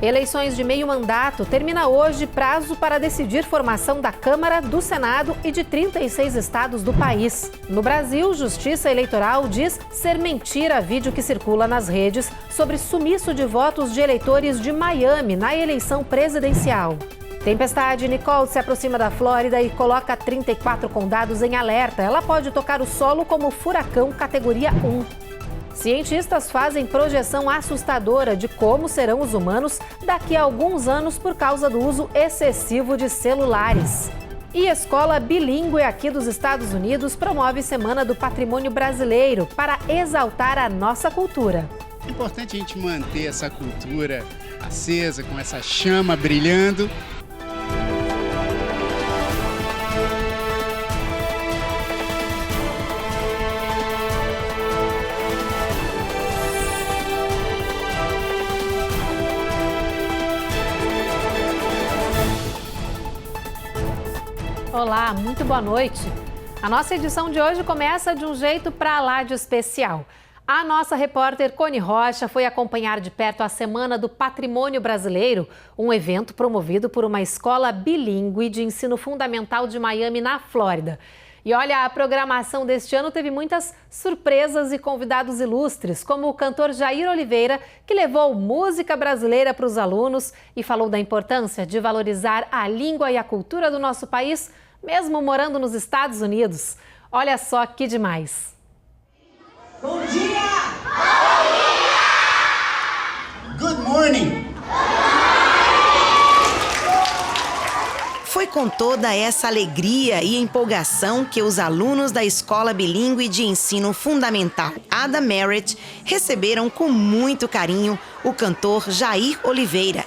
Eleições de meio mandato. Termina hoje prazo para decidir formação da Câmara, do Senado e de 36 estados do país. No Brasil, Justiça Eleitoral diz ser mentira vídeo que circula nas redes sobre sumiço de votos de eleitores de Miami na eleição presidencial. Tempestade Nicole se aproxima da Flórida e coloca 34 condados em alerta. Ela pode tocar o solo como furacão categoria 1. Cientistas fazem projeção assustadora de como serão os humanos daqui a alguns anos por causa do uso excessivo de celulares. E escola bilíngue aqui dos Estados Unidos promove Semana do Patrimônio Brasileiro para exaltar a nossa cultura. É importante a gente manter essa cultura acesa, com essa chama brilhando. Olá, muito boa noite. A nossa edição de hoje começa de um jeito pra lá de especial. A nossa repórter Cone Rocha foi acompanhar de perto a Semana do Patrimônio Brasileiro, um evento promovido por uma escola bilíngue de ensino fundamental de Miami, na Flórida. E olha, a programação deste ano teve muitas surpresas e convidados ilustres, como o cantor Jair Oliveira, que levou música brasileira para os alunos e falou da importância de valorizar a língua e a cultura do nosso país, mesmo morando nos Estados Unidos. Olha só que demais! Bom dia! Bom dia! Good morning! Foi com toda essa alegria e empolgação que os alunos da Escola Bilíngue de Ensino Fundamental Ada Merritt receberam com muito carinho o cantor Jair Oliveira.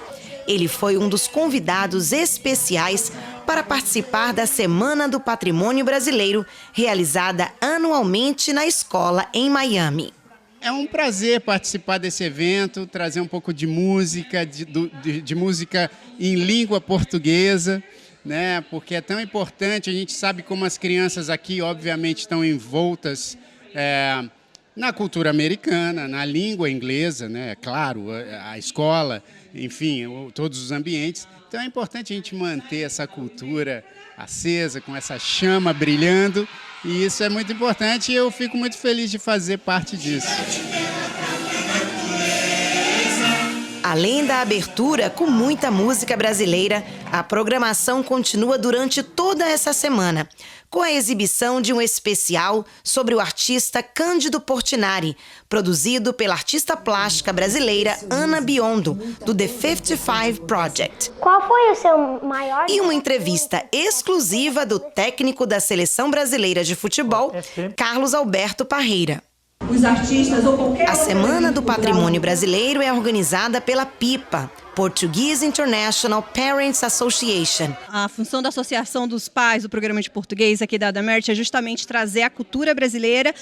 Ele foi um dos convidados especiais para participar da Semana do Patrimônio Brasileiro, realizada anualmente na escola em Miami. É um prazer participar desse evento, trazer um pouco de música, de música em língua portuguesa, né? Porque é tão importante. A gente sabe como as crianças aqui, obviamente, estão envoltas na cultura americana, na língua inglesa, né? Claro, a escola, enfim, todos os ambientes. Então é importante a gente manter essa cultura acesa, com essa chama brilhando, e isso é muito importante e eu fico muito feliz de fazer parte disso. Além da abertura com muita música brasileira, a programação continua durante toda essa semana, com a exibição de um especial sobre o artista Cândido Portinari, produzido pela artista plástica brasileira Ana Biondo, do The 55 Project. Qual foi o seu maior... E uma entrevista exclusiva do técnico da Seleção Brasileira de Futebol, Carlos Alberto Parreira. Os artistas ou qualquer... A Semana do Patrimônio Brasileiro é organizada pela PIPA, Portuguese International Parents Association. A função da Associação dos Pais do Programa de Português aqui da Ada Merritt é justamente trazer a cultura brasileira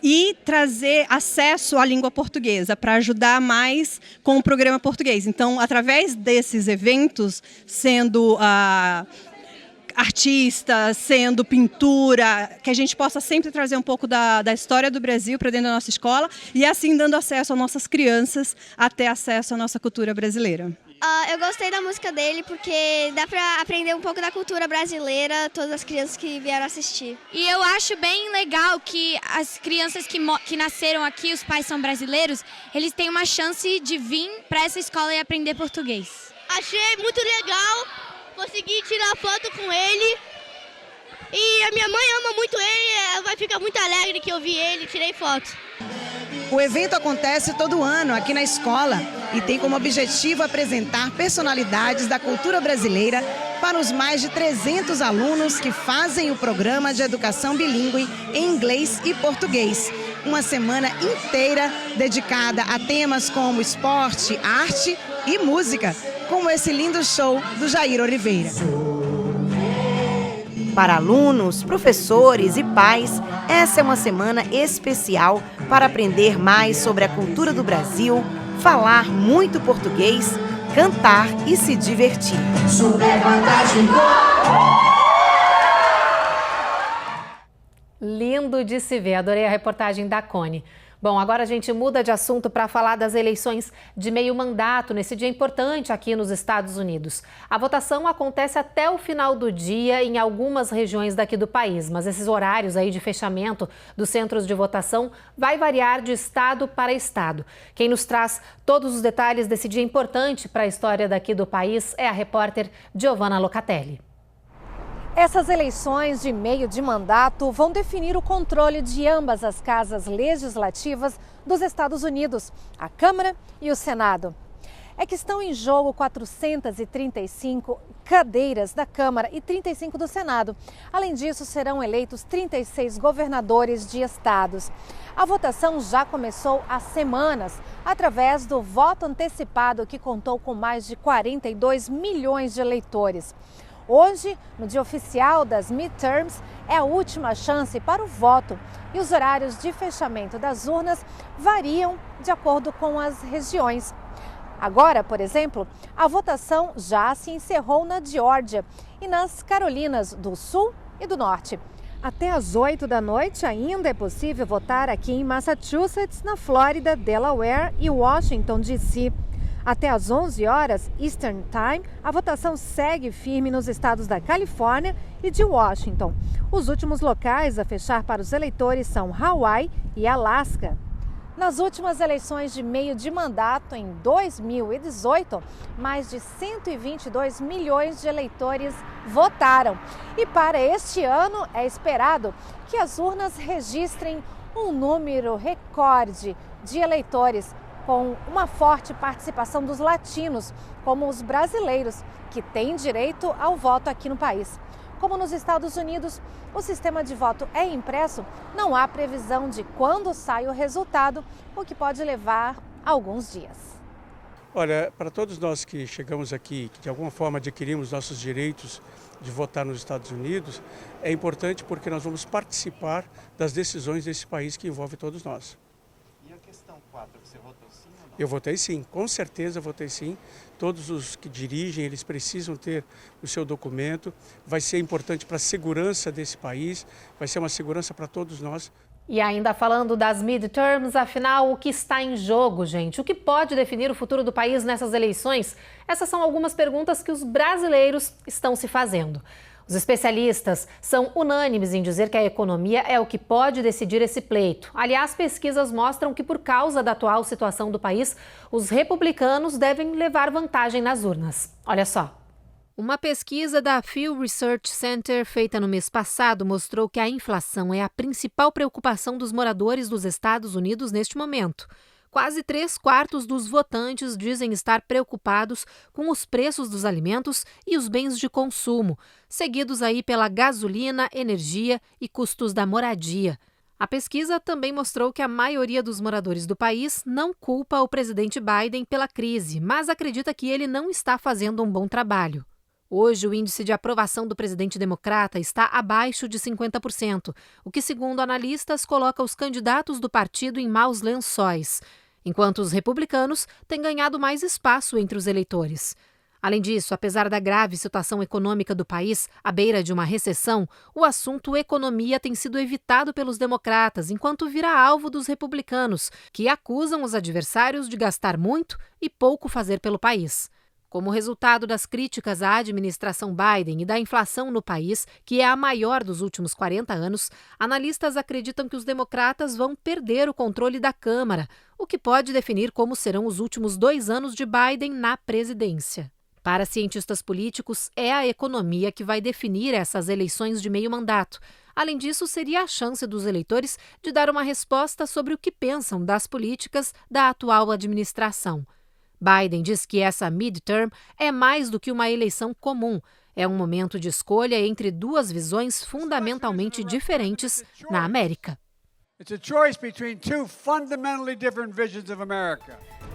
e trazer acesso à língua portuguesa para ajudar mais com o programa português. Então, através desses eventos, sendo artista, sendo pintura, que a gente possa sempre trazer um pouco da história do Brasil para dentro da nossa escola e assim dando acesso às nossas crianças a ter acesso à nossa cultura brasileira. Eu gostei da música dele porque dá para aprender um pouco da cultura brasileira, todas as crianças que vieram assistir. E eu acho bem legal que as crianças que nasceram aqui, os pais são brasileiros, eles têm uma chance de vir para essa escola e aprender português. Achei muito legal. Consegui tirar foto com ele e a minha mãe ama muito ele, ela vai ficar muito alegre que eu vi ele e tirei foto. O evento acontece todo ano aqui na escola e tem como objetivo apresentar personalidades da cultura brasileira para os mais de 300 alunos que fazem o programa de educação bilíngue em inglês e português. Uma semana inteira dedicada a temas como esporte, arte e música, como esse lindo show do Jair Oliveira. Para alunos, professores e pais, essa é uma semana especial para aprender mais sobre a cultura do Brasil, falar muito português, cantar e se divertir. Lindo de se ver, adorei a reportagem da Cone. Bom, agora a gente muda de assunto para falar das eleições de meio mandato, nesse dia importante aqui nos Estados Unidos. A votação acontece até o final do dia em algumas regiões daqui do país, mas esses horários aí de fechamento dos centros de votação vai variar de estado para estado. Quem nos traz todos os detalhes desse dia importante para a história daqui do país é a repórter Giovanna Locatelli. Essas eleições de meio de mandato vão definir o controle de ambas as casas legislativas dos Estados Unidos, a Câmara e o Senado. É que estão em jogo 435 cadeiras da Câmara e 35 do Senado. Além disso, serão eleitos 36 governadores de estados. A votação já começou há semanas, através do voto antecipado que contou com mais de 42 milhões de eleitores. Hoje, no dia oficial das midterms, é a última chance para o voto e os horários de fechamento das urnas variam de acordo com as regiões. Agora, por exemplo, a votação já se encerrou na Geórgia e nas Carolinas do Sul e do Norte. Até às 8 da noite ainda é possível votar aqui em Massachusetts, na Flórida, Delaware e Washington, D.C. Até às 11 horas, Eastern Time, a votação segue firme nos estados da Califórnia e de Washington. Os últimos locais a fechar para os eleitores são Hawaii e Alasca. Nas últimas eleições de meio de mandato, em 2018, mais de 122 milhões de eleitores votaram. E para este ano é esperado que as urnas registrem um número recorde de eleitores, com uma forte participação dos latinos, como os brasileiros, que têm direito ao voto aqui no país. Como nos Estados Unidos, o sistema de voto é impresso, não há previsão de quando sai o resultado, o que pode levar alguns dias. Olha, para todos nós que chegamos aqui, que de alguma forma adquirimos nossos direitos de votar nos Estados Unidos, é importante porque nós vamos participar das decisões desse país que envolve todos nós. E a questão 4, você votou sim ou não? Eu votei sim, com certeza votei sim. Todos os que dirigem, eles precisam ter o seu documento. Vai ser importante para a segurança desse país, vai ser uma segurança para todos nós. E ainda falando das midterms, afinal, o que está em jogo, gente? O que pode definir o futuro do país nessas eleições? Essas são algumas perguntas que os brasileiros estão se fazendo. Os especialistas são unânimes em dizer que a economia é o que pode decidir esse pleito. Aliás, pesquisas mostram que, por causa da atual situação do país, os republicanos devem levar vantagem nas urnas. Olha só. Uma pesquisa da Pew Research Center feita no mês passado mostrou que a inflação é a principal preocupação dos moradores dos Estados Unidos neste momento. Quase 3/4 dos votantes dizem estar preocupados com os preços dos alimentos e os bens de consumo, seguidos aí pela gasolina, energia e custos da moradia. A pesquisa também mostrou que a maioria dos moradores do país não culpa o presidente Biden pela crise, mas acredita que ele não está fazendo um bom trabalho. Hoje, o índice de aprovação do presidente democrata está abaixo de 50%, o que, segundo analistas, coloca os candidatos do partido em maus lençóis, enquanto os republicanos têm ganhado mais espaço entre os eleitores. Além disso, apesar da grave situação econômica do país, à beira de uma recessão, o assunto economia tem sido evitado pelos democratas, enquanto vira alvo dos republicanos, que acusam os adversários de gastar muito e pouco fazer pelo país. Como resultado das críticas à administração Biden e da inflação no país, que é a maior dos últimos 40 anos, analistas acreditam que os democratas vão perder o controle da Câmara, o que pode definir como serão os últimos 2 anos de Biden na presidência. Para cientistas políticos, é a economia que vai definir essas eleições de meio mandato. Além disso, seria a chance dos eleitores de dar uma resposta sobre o que pensam das políticas da atual administração. Biden diz que essa midterm é mais do que uma eleição comum. É um momento de escolha entre 2 visões fundamentalmente diferentes na América.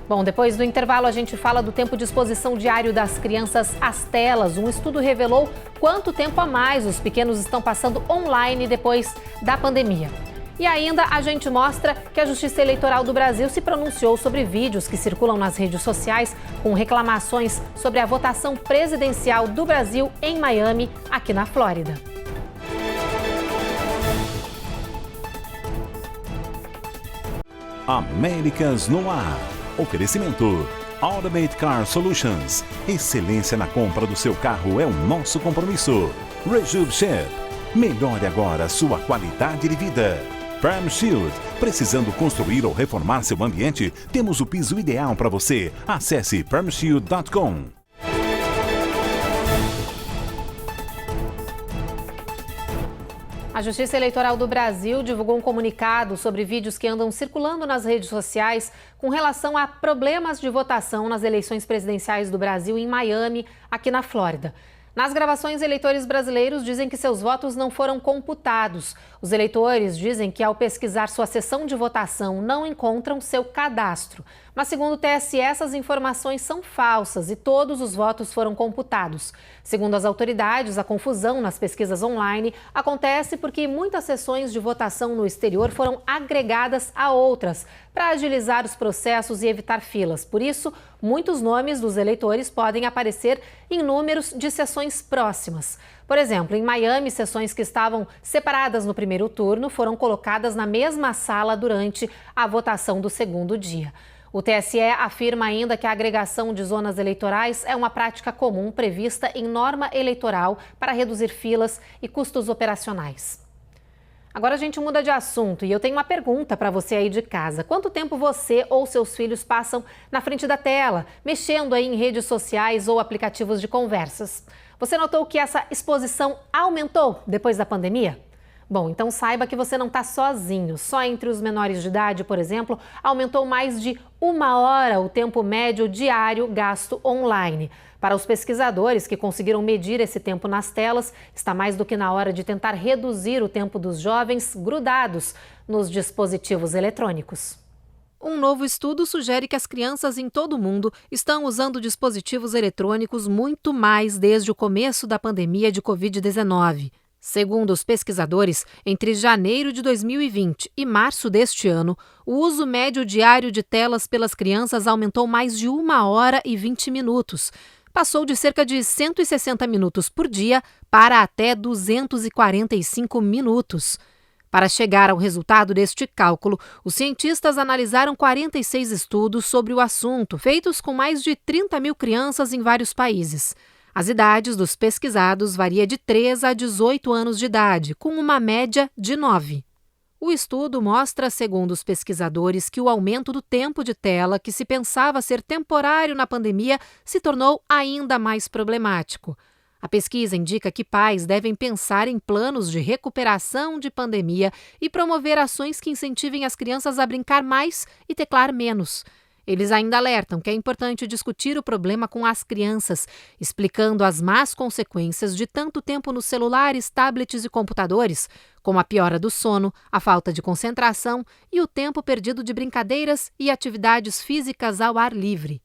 Bom, depois do intervalo a gente fala do tempo de exposição diário das crianças às telas. Um estudo revelou quanto tempo a mais os pequenos estão passando online depois da pandemia. E ainda a gente mostra que a Justiça Eleitoral do Brasil se pronunciou sobre vídeos que circulam nas redes sociais com reclamações sobre a votação presidencial do Brasil em Miami, aqui na Flórida. Américas no Ar. Oferecimento Automate Car Solutions. Excelência na compra do seu carro é o nosso compromisso. Rejuve Shop. Melhore agora sua qualidade de vida. Farm Shield. Precisando construir ou reformar seu ambiente? Temos o piso ideal para você. Acesse farmshield.com. A Justiça Eleitoral do Brasil divulgou um comunicado sobre vídeos que andam circulando nas redes sociais com relação a problemas de votação nas eleições presidenciais do Brasil em Miami, aqui na Flórida. Nas gravações, eleitores brasileiros dizem que seus votos não foram computados. Os eleitores dizem que, ao pesquisar sua sessão de votação, não encontram seu cadastro. Mas, segundo o TSE, essas informações são falsas e todos os votos foram computados. Segundo as autoridades, a confusão nas pesquisas online acontece porque muitas sessões de votação no exterior foram agregadas a outras para agilizar os processos e evitar filas. Por isso, muitos nomes dos eleitores podem aparecer em números de sessões próximas. Por exemplo, em Miami, sessões que estavam separadas no primeiro turno foram colocadas na mesma sala durante a votação do segundo dia. O TSE afirma ainda que a agregação de zonas eleitorais é uma prática comum prevista em norma eleitoral para reduzir filas e custos operacionais. Agora a gente muda de assunto e eu tenho uma pergunta para você aí de casa. Quanto tempo você ou seus filhos passam na frente da tela, mexendo aí em redes sociais ou aplicativos de conversas? Você notou que essa exposição aumentou depois da pandemia? Bom, então saiba que você não está sozinho. Só entre os menores de idade, por exemplo, aumentou mais de 1 hora o tempo médio diário gasto online. Para os pesquisadores que conseguiram medir esse tempo nas telas, está mais do que na hora de tentar reduzir o tempo dos jovens grudados nos dispositivos eletrônicos. Um novo estudo sugere que as crianças em todo o mundo estão usando dispositivos eletrônicos muito mais desde o começo da pandemia de Covid-19. Segundo os pesquisadores, entre janeiro de 2020 e março deste ano, o uso médio diário de telas pelas crianças aumentou mais de 1 hora e 20 minutos. Passou de cerca de 160 minutos por dia para até 245 minutos. Para chegar ao resultado deste cálculo, os cientistas analisaram 46 estudos sobre o assunto, feitos com mais de 30 mil crianças em vários países. As idades dos pesquisados variam de 3 a 18 anos de idade, com uma média de 9. O estudo mostra, segundo os pesquisadores, que o aumento do tempo de tela, que se pensava ser temporário na pandemia, se tornou ainda mais problemático. A pesquisa indica que pais devem pensar em planos de recuperação de pandemia e promover ações que incentivem as crianças a brincar mais e teclar menos. Eles ainda alertam que é importante discutir o problema com as crianças, explicando as más consequências de tanto tempo nos celulares, tablets e computadores, como a piora do sono, a falta de concentração e o tempo perdido de brincadeiras e atividades físicas ao ar livre.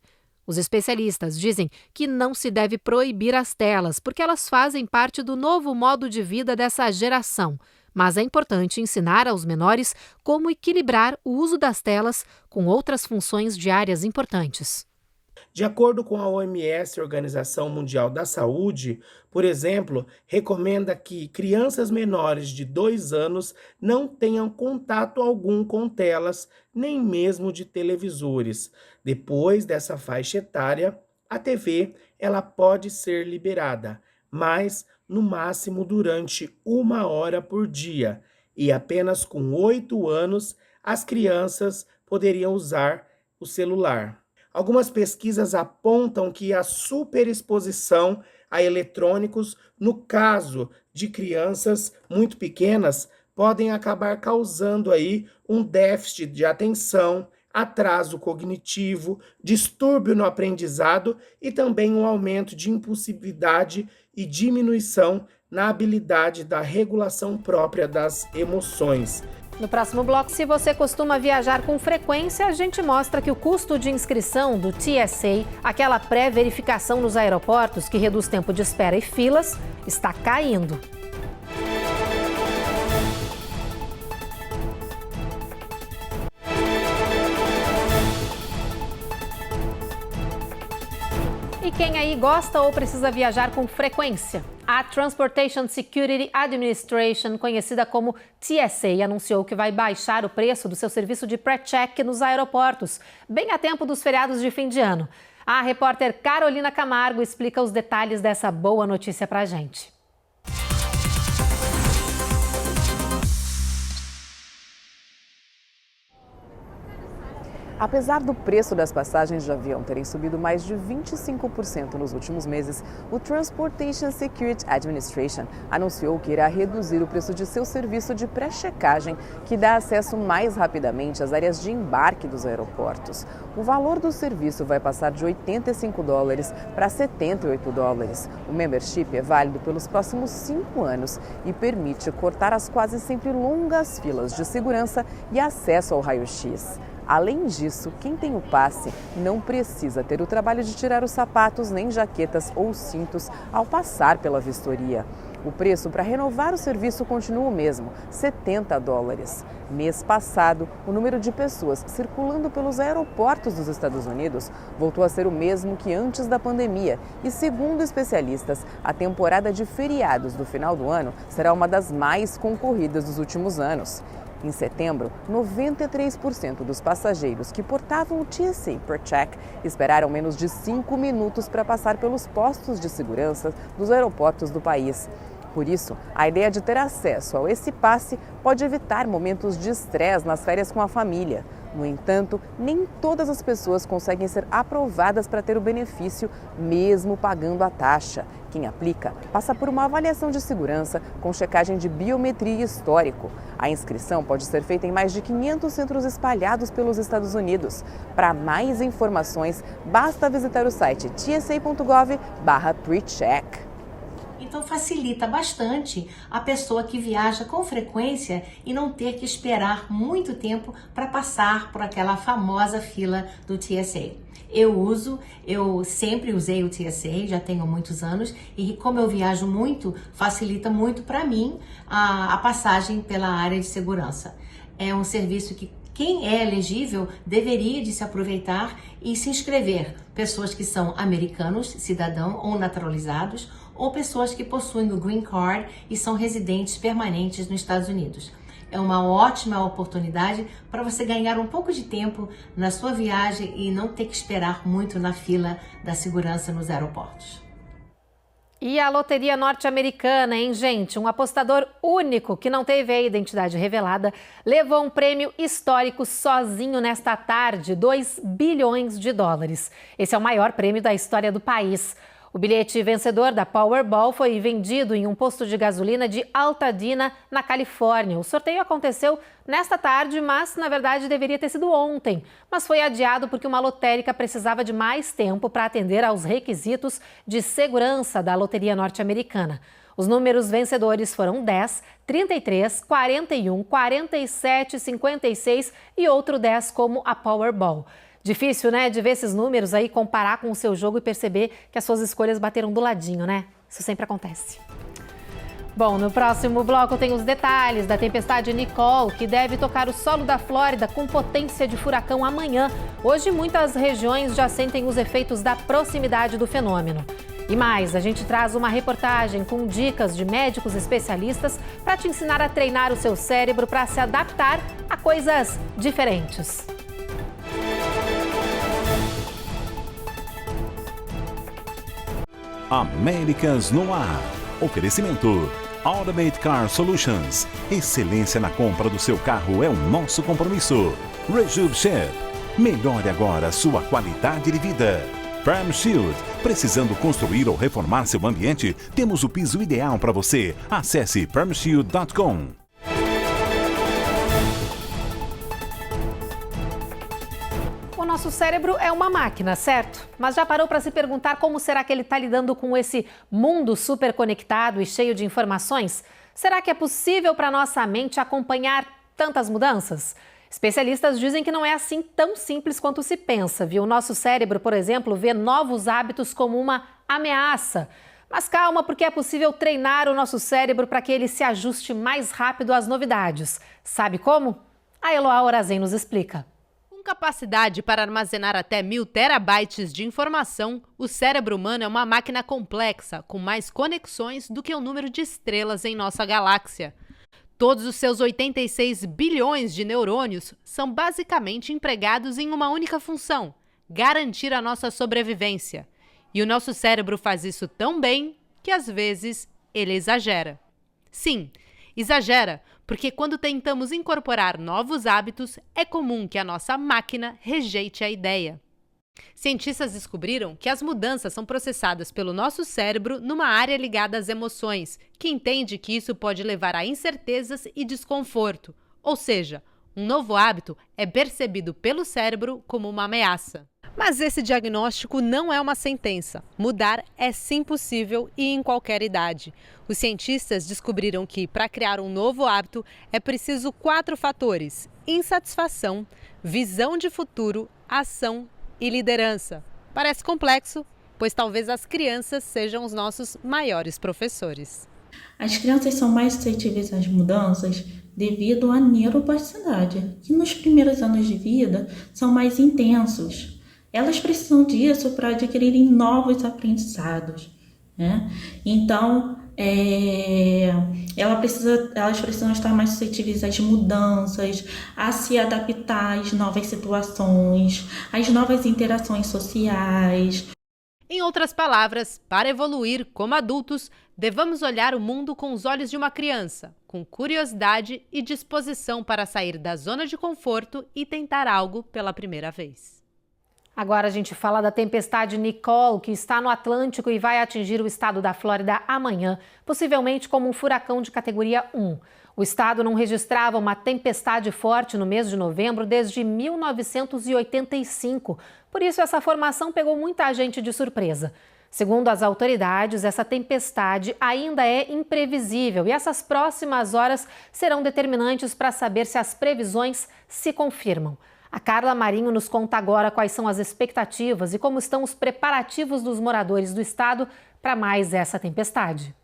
Os especialistas dizem que não se deve proibir as telas, porque elas fazem parte do novo modo de vida dessa geração. Mas é importante ensinar aos menores como equilibrar o uso das telas com outras funções diárias importantes. De acordo com a OMS, Organização Mundial da Saúde, por exemplo, recomenda que crianças menores de 2 anos não tenham contato algum com telas, nem mesmo de televisores. Depois dessa faixa etária, a TV ela pode ser liberada, mas no máximo durante 1 hora por dia, e apenas com 8 anos as crianças poderiam usar o celular. Algumas pesquisas apontam que a superexposição a eletrônicos, no caso de crianças muito pequenas, podem acabar causando aí um déficit de atenção, atraso cognitivo, distúrbio no aprendizado e também um aumento de impulsividade e diminuição na habilidade da regulação própria das emoções. No próximo bloco, se você costuma viajar com frequência, a gente mostra que o custo de inscrição do TSA, aquela pré-verificação nos aeroportos que reduz tempo de espera e filas, está caindo. E Quem aí gosta ou precisa viajar com frequência? A Transportation Security Administration, conhecida como TSA, anunciou que vai baixar o preço do seu serviço de pré-check nos aeroportos, bem a tempo dos feriados de fim de ano. A repórter Carolina Camargo explica os detalhes dessa boa notícia pra gente. Apesar do preço das passagens de avião terem subido mais de 25% nos últimos meses, o Transportation Security Administration anunciou que irá reduzir o preço de seu serviço de pré-checagem, que dá acesso mais rapidamente às áreas de embarque dos aeroportos. O valor do serviço vai passar de $85 para $78. O membership é válido pelos próximos 5 anos e permite cortar as quase sempre longas filas de segurança e acesso ao raio-x. Além disso, quem tem o passe não precisa ter o trabalho de tirar os sapatos, nem jaquetas ou cintos ao passar pela vistoria. O preço para renovar o serviço continua o mesmo, $70. Mês passado, o número de pessoas circulando pelos aeroportos dos Estados Unidos voltou a ser o mesmo que antes da pandemia. E, segundo especialistas, a temporada de feriados do final do ano será uma das mais concorridas dos últimos anos. Em setembro, 93% dos passageiros que portavam o TSA PreCheck esperaram menos de 5 minutos para passar pelos postos de segurança dos aeroportos do país. Por isso, a ideia de ter acesso a esse passe pode evitar momentos de estresse nas férias com a família. No entanto, nem todas as pessoas conseguem ser aprovadas para ter o benefício, mesmo pagando a taxa. Quem aplica passa por uma avaliação de segurança com checagem de biometria e histórico. A inscrição pode ser feita em mais de 500 centros espalhados pelos Estados Unidos. Para mais informações, basta visitar o site tsa.gov/precheck. Então facilita bastante a pessoa que viaja com frequência e não ter que esperar muito tempo para passar por aquela famosa fila do TSA. Eu sempre usei o TSA, já tenho muitos anos, e como eu viajo muito, facilita muito para mim a passagem pela área de segurança. É um serviço que quem é elegível deveria de se aproveitar e se inscrever. Pessoas que são americanos, cidadão ou naturalizados, ou pessoas que possuem o Green Card e são residentes permanentes nos Estados Unidos. É uma ótima oportunidade para você ganhar um pouco de tempo na sua viagem e não ter que esperar muito na fila da segurança nos aeroportos. E a loteria norte-americana, hein, gente? Um apostador único que não teve a identidade revelada levou um prêmio histórico sozinho nesta tarde, $2 bilhões. Esse é o maior prêmio da história do país. O bilhete vencedor da Powerball foi vendido em um posto de gasolina de Altadena, na Califórnia. O sorteio aconteceu nesta tarde, mas na verdade deveria ter sido ontem. Mas foi adiado porque uma lotérica precisava de mais tempo para atender aos requisitos de segurança da loteria norte-americana. Os números vencedores foram 10, 33, 41, 47, 56 e outro 10 como a Powerball. Difícil, né, de ver esses números aí, comparar com o seu jogo e perceber que as suas escolhas bateram do ladinho, né? Isso sempre acontece. Bom, no próximo bloco tem os detalhes da tempestade Nicole, que deve tocar o solo da Flórida com potência de furacão amanhã. Hoje, muitas regiões já sentem os efeitos da proximidade do fenômeno. E mais, a gente traz uma reportagem com dicas de médicos especialistas para te ensinar a treinar o seu cérebro para se adaptar a coisas diferentes. Américas no ar. Oferecimento Automate Car Solutions. Excelência na compra do seu carro é o nosso compromisso. Rejub Shep. Melhore agora sua qualidade de vida. Prime Shield. Precisando construir ou reformar seu ambiente? Temos o piso ideal para você. Acesse primeshield.com. O nosso cérebro é uma máquina, certo? Mas já parou para se perguntar como será que ele está lidando com esse mundo super conectado e cheio de informações? Será que é possível para nossa mente acompanhar tantas mudanças? Especialistas dizem que não é assim tão simples quanto se pensa, viu? O nosso cérebro, por exemplo, vê novos hábitos como uma ameaça. Mas calma, porque é possível treinar o nosso cérebro para que ele se ajuste mais rápido às novidades. Sabe como? A Eloá Orazen nos explica. capacidade para armazenar até 1000 terabytes de informação, o cérebro humano é uma máquina complexa, com mais conexões do que o número de estrelas em nossa galáxia. Todos os seus 86 bilhões de neurônios são basicamente empregados em uma única função: garantir a nossa sobrevivência. E o nosso cérebro faz isso tão bem que, às vezes, ele exagera. Sim, exagera, porque quando tentamos incorporar novos hábitos, é comum que a nossa máquina rejeite a ideia. Cientistas descobriram que as mudanças são processadas pelo nosso cérebro numa área ligada às emoções, que entende que isso pode levar a incertezas e desconforto. Ou seja, um novo hábito é percebido pelo cérebro como uma ameaça. Mas esse diagnóstico não é uma sentença. Mudar é sim possível e em qualquer idade. Os cientistas descobriram que, para criar um novo hábito, é preciso 4 fatores: insatisfação, visão de futuro, ação e liderança. Parece complexo, pois talvez as crianças sejam os nossos maiores professores. As crianças são mais suscetíveis às mudanças devido à neuroplasticidade, que nos primeiros anos de vida são mais intensos. Elas precisam disso para adquirirem novos aprendizados, né? Então, elas precisam estar mais suscetíveis às mudanças, a se adaptar às novas situações, às novas interações sociais. Em outras palavras, para evoluir como adultos, devemos olhar o mundo com os olhos de uma criança, com curiosidade e disposição para sair da zona de conforto e tentar algo pela primeira vez. Agora a gente fala da tempestade Nicole, que está no Atlântico e vai atingir o estado da Flórida amanhã, possivelmente como um furacão de categoria 1. O estado não registrava uma tempestade forte no mês de novembro desde 1985. Por isso, essa formação pegou muita gente de surpresa. Segundo as autoridades, essa tempestade ainda é imprevisível e essas próximas horas serão determinantes para saber se as previsões se confirmam. A Carla Marinho nos conta agora quais são as expectativas e como estão os preparativos dos moradores do estado para mais essa tempestade.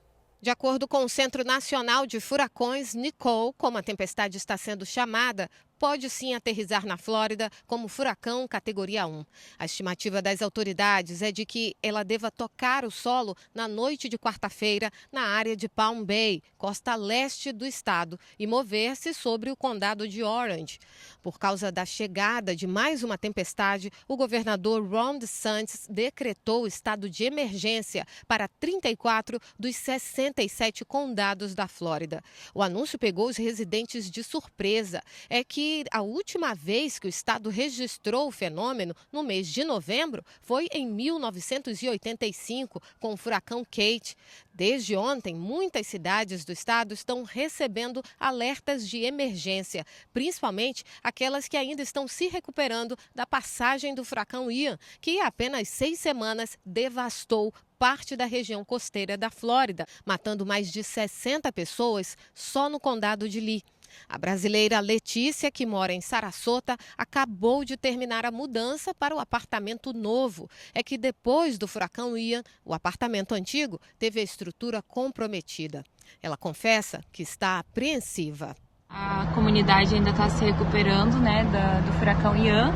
De acordo com o Centro Nacional de Furacões, Nicole, como a tempestade está sendo chamada, pode sim aterrissar na Flórida como furacão categoria 1. A estimativa das autoridades é de que ela deva tocar o solo na noite de quarta-feira na área de Palm Bay, costa leste do estado, e mover-se sobre o condado de Orange. Por causa da chegada de mais uma tempestade, o governador Ron DeSantis decretou estado de emergência para 34 dos 67 condados da Flórida. O anúncio pegou os residentes de surpresa. É que a última vez que o estado registrou o fenômeno, no mês de novembro, foi em 1985, com o furacão Kate. Desde ontem, muitas cidades do estado estão recebendo alertas de emergência, principalmente aquelas que ainda estão se recuperando da passagem do furacão Ian, que há apenas 6 semanas devastou parte da região costeira da Flórida, matando mais de 60 pessoas só no condado de Lee. A brasileira Letícia, que mora em Sarasota, acabou de terminar a mudança para o apartamento novo. É que depois do furacão Ian, o apartamento antigo teve a estrutura comprometida. Ela confessa que está apreensiva. A comunidade ainda está se recuperando, né, do furacão Ian,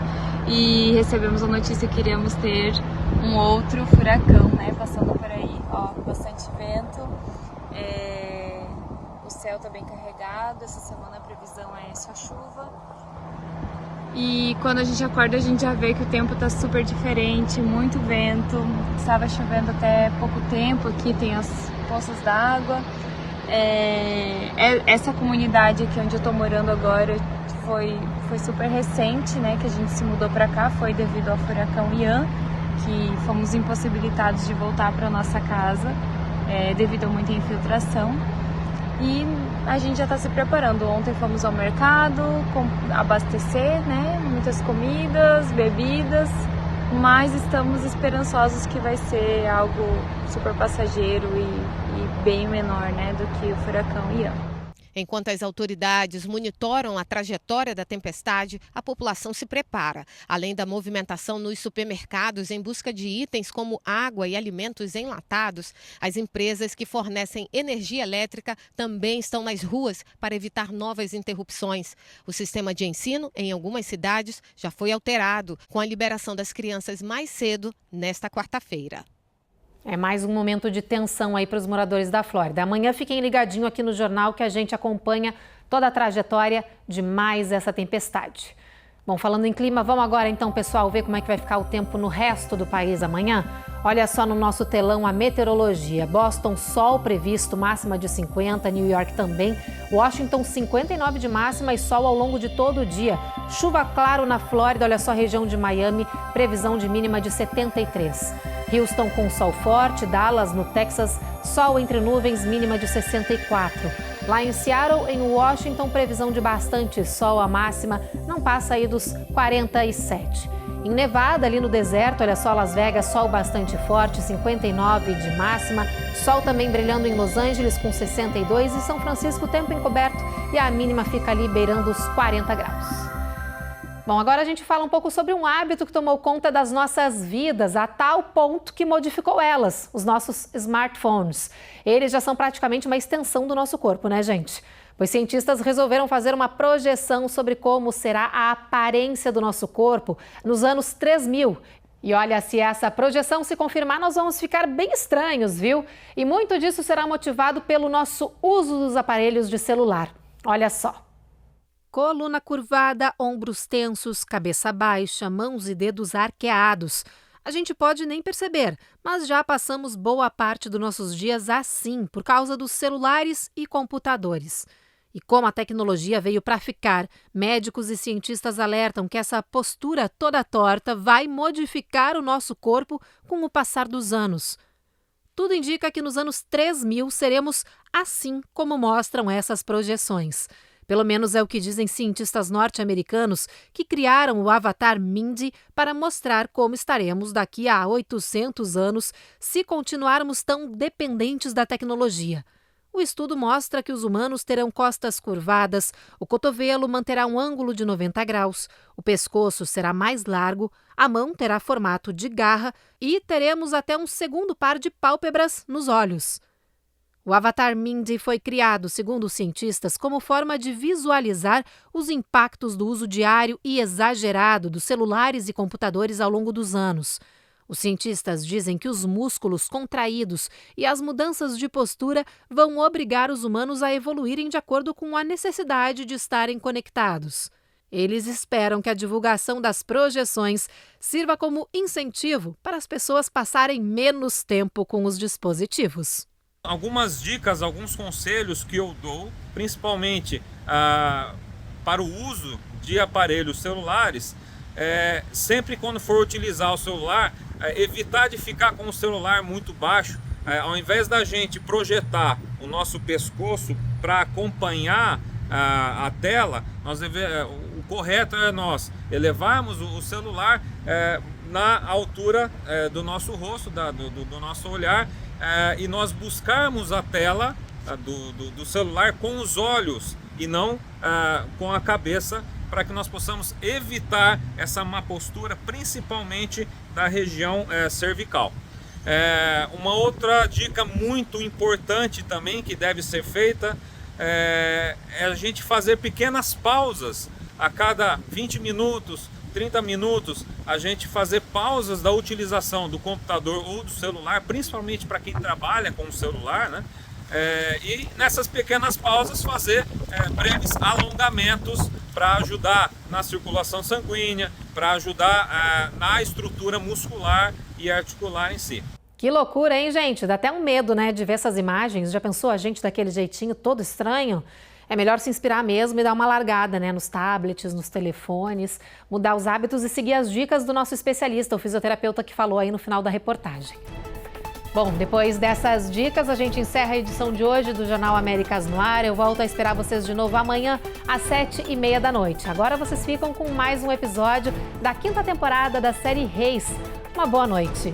e recebemos a notícia que iríamos ter um outro furacão, né, passando por aí. Ó, bastante vento. O céu está bem carregado, essa semana a previsão é só chuva. E quando a gente acorda, a gente já vê que o tempo está super diferente, muito vento. Estava chovendo até pouco tempo, aqui tem as poças d'água. Essa comunidade aqui onde eu estou morando agora foi super recente, né, que a gente se mudou para cá, foi devido ao furacão Ian, que fomos impossibilitados de voltar para nossa casa devido a muita infiltração. E a gente já está se preparando. Ontem fomos ao mercado abastecer, né? Muitas comidas, bebidas, mas estamos esperançosos que vai ser algo super passageiro e bem menor, né, do que o furacão Ian. Enquanto as autoridades monitoram a trajetória da tempestade, a população se prepara. Além da movimentação nos supermercados em busca de itens como água e alimentos enlatados, as empresas que fornecem energia elétrica também estão nas ruas para evitar novas interrupções. O sistema de ensino, em algumas cidades, já foi alterado, com a liberação das crianças mais cedo nesta quarta-feira. É mais um momento de tensão aí para os moradores da Flórida. Amanhã fiquem ligadinho aqui no jornal que a gente acompanha toda a trajetória de mais essa tempestade. Bom, falando em clima, vamos agora então, pessoal, ver como é que vai ficar o tempo no resto do país amanhã? Olha só no nosso telão a meteorologia. Boston, sol previsto, máxima de 50, New York também. Washington, 59 de máxima e sol ao longo de todo o dia. Chuva claro na Flórida, olha só a região de Miami, previsão de mínima de 73. Houston com sol forte, Dallas, no Texas, sol entre nuvens, mínima de 64. Lá em Seattle, em Washington, previsão de bastante sol, a máxima não passa aí dos 47. Em Nevada, ali no deserto, olha só, Las Vegas, sol bastante forte, 59 de máxima. Sol também brilhando em Los Angeles com 62 e São Francisco, tempo encoberto e a mínima fica ali beirando os 40 graus. Bom, agora a gente fala um pouco sobre um hábito que tomou conta das nossas vidas, a tal ponto que modificou elas, os nossos smartphones. Eles já são praticamente uma extensão do nosso corpo, né, gente? Pois cientistas resolveram fazer uma projeção sobre como será a aparência do nosso corpo nos anos 3000. E olha, se essa projeção se confirmar, nós vamos ficar bem estranhos, viu? E muito disso será motivado pelo nosso uso dos aparelhos de celular. Olha só. Coluna curvada, ombros tensos, cabeça baixa, mãos e dedos arqueados. A gente pode nem perceber, mas já passamos boa parte dos nossos dias assim, por causa dos celulares e computadores. E como a tecnologia veio para ficar, médicos e cientistas alertam que essa postura toda torta vai modificar o nosso corpo com o passar dos anos. Tudo indica que nos anos 3000 seremos assim como mostram essas projeções. Pelo menos é o que dizem cientistas norte-americanos que criaram o avatar Mindy para mostrar como estaremos daqui a 800 anos se continuarmos tão dependentes da tecnologia. O estudo mostra que os humanos terão costas curvadas, o cotovelo manterá um ângulo de 90 graus, o pescoço será mais largo, a mão terá formato de garra e teremos até um segundo par de pálpebras nos olhos. O avatar Mindy foi criado, segundo os cientistas, como forma de visualizar os impactos do uso diário e exagerado dos celulares e computadores ao longo dos anos. Os cientistas dizem que os músculos contraídos e as mudanças de postura vão obrigar os humanos a evoluírem de acordo com a necessidade de estarem conectados. Eles esperam que a divulgação das projeções sirva como incentivo para as pessoas passarem menos tempo com os dispositivos. Algumas dicas, alguns conselhos que eu dou, principalmente para o uso de aparelhos celulares, sempre quando for utilizar o celular, evitar de ficar com o celular muito baixo. Ao invés da gente projetar o nosso pescoço para acompanhar a tela, o correto é nós elevarmos o celular na altura do nosso rosto, do nosso olhar, e nós buscarmos a tela do celular com os olhos e não com a cabeça, para que nós possamos evitar essa má postura, principalmente da região cervical. Uma outra dica muito importante também que deve ser feita é a gente fazer pequenas pausas a cada 20 minutos, 30 minutos, a gente fazer pausas da utilização do computador ou do celular, principalmente para quem trabalha com o celular, né? E nessas pequenas pausas fazer breves alongamentos para ajudar na circulação sanguínea, para ajudar na estrutura muscular e articular em si. Que loucura, hein, gente? Dá até um medo, né, de ver essas imagens. Já pensou a gente daquele jeitinho todo estranho? É melhor se inspirar mesmo e dar uma largada, né, nos tablets, nos telefones, mudar os hábitos e seguir as dicas do nosso especialista, o fisioterapeuta que falou aí no final da reportagem. Bom, depois dessas dicas, a gente encerra a edição de hoje do Jornal Américas no Ar. Eu volto a esperar vocês de novo amanhã, às 7h30 da noite. Agora vocês ficam com mais um episódio da 5ª temporada da série Reis. Uma boa noite.